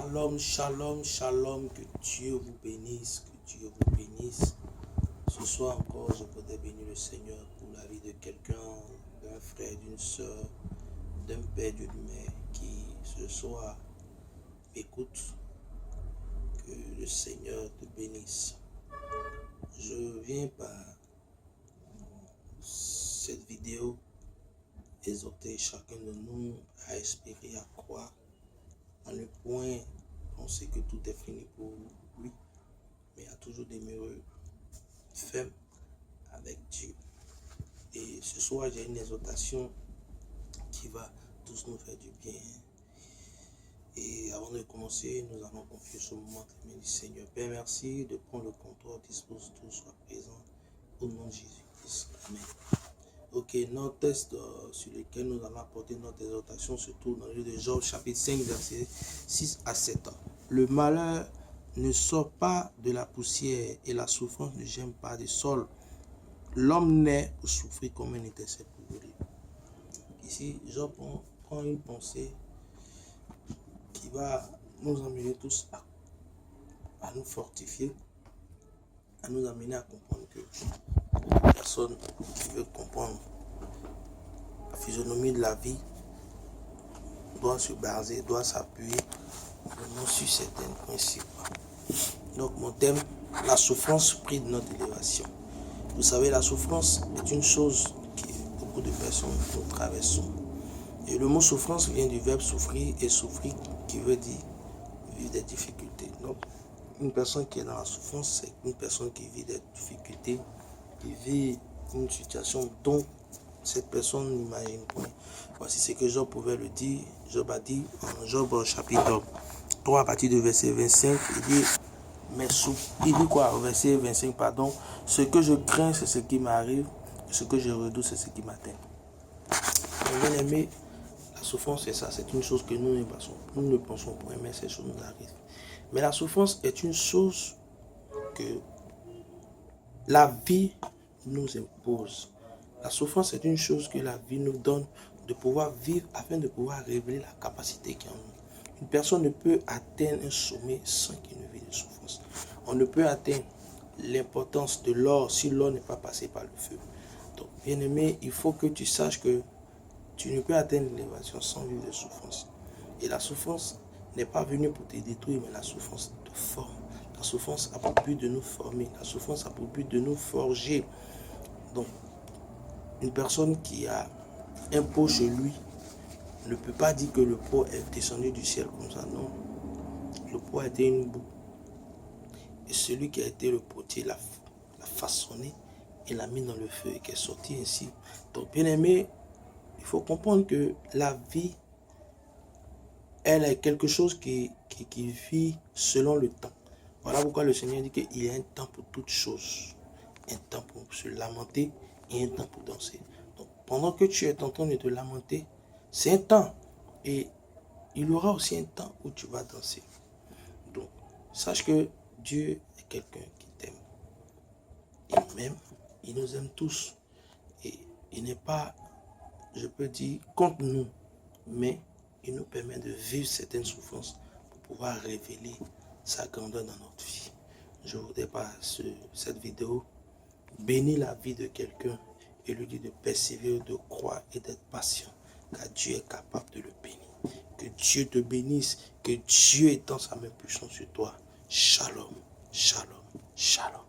Shalom, shalom, shalom, que Dieu vous bénisse, que Dieu vous bénisse. Ce soir encore, je voudrais bénir le Seigneur pour la vie de quelqu'un, d'un frère, d'une soeur, d'un père, d'une mère qui ce soir écoute. Que le Seigneur te bénisse. Je viens par cette vidéo exhorter chacun de nous à espérer, à croire, à ne point penser que tout est fini pour lui, mais à toujours demeurer ferme avec Dieu. Et ce soir, j'ai une exhortation qui va tous nous faire du bien. Et avant de commencer, nous allons confier ce moment entre les mains du Seigneur. Père, merci de prendre le contrôle, dispose tout, soit présent au nom de Jésus-Christ. Amen. Ok, notre texte sur lequel nous allons apporter notre exhortation se trouve dans le livre de Job, chapitre 5, versets 6 à 7. Le malheur ne sort pas de la poussière et la souffrance ne gêne pas du sol. L'homme naît pour souffrir comme un intercelle pour lui. Ici, Job prend une pensée qui va nous amener tous à nous fortifier, à nous amener à comprendre que personne qui veut comprendre la physionomie de la vie doit se baser, doit s'appuyer vraiment sur certains principes. Donc mon thème, la souffrance prix de notre élévation. Vous savez, la souffrance est une chose que beaucoup de personnes nous traversons. Et le mot souffrance vient du verbe souffrir, et souffrir qui veut dire vivre des difficultés. Donc une personne qui est dans la souffrance, c'est une personne qui vit des difficultés, qui vit une situation dont cette personne n'imagine point. Voici ce que Job pouvait le dire. Job a dit en Job chapitre 3 à partir du verset 25, il dit quoi au verset 25, pardon, ce que je crains c'est ce qui m'arrive, ce que je redoute c'est ce qui m'atteint. Bien aimé, la souffrance c'est ça, c'est une chose que nous ne pensons point, mais ces choses nous arrivent. Mais la souffrance est une chose que la vie nous impose. La souffrance est une chose que la vie nous donne de pouvoir vivre afin de pouvoir révéler la capacité qu'il y a en nous. Une personne ne peut atteindre un sommet sans qu'il ne vive de souffrance. On ne peut atteindre l'importance de l'or si l'or n'est pas passé par le feu. Donc, bien aimé, il faut que tu saches que tu ne peux atteindre l'élévation sans vivre de souffrance. Et la souffrance n'est pas venue pour te détruire, mais la souffrance te forme. La souffrance a pour but de nous former. La souffrance a pour but de nous forger. Donc, une personne qui a un pot chez lui ne peut pas dire que le pot est descendu du ciel comme ça. Non. Le pot a été une boue. Et celui qui a été le potier l'a façonné et l'a mis dans le feu et qui est sorti ainsi. Donc, bien aimé, il faut comprendre que la vie, elle est quelque chose qui vit selon le temps. Voilà pourquoi le Seigneur dit qu'il y a un temps pour toutes choses. Un temps pour se lamenter et un temps pour danser. Donc, pendant que tu es en train de te lamenter, c'est un temps. Et il y aura aussi un temps où tu vas danser. Donc, sache que Dieu est quelqu'un qui t'aime. Il m'aime, il nous aime tous. Et il n'est pas, je peux dire, contre nous. Mais il nous permet de vivre certaines souffrances pour pouvoir révéler sa grandeur dans notre vie. Je voudrais par cette vidéo bénir la vie de quelqu'un et lui dire de persévérer, de croire et d'être patient, car Dieu est capable de le bénir. Que Dieu te bénisse, que Dieu étend sa main puissante sur toi. Shalom, shalom, shalom.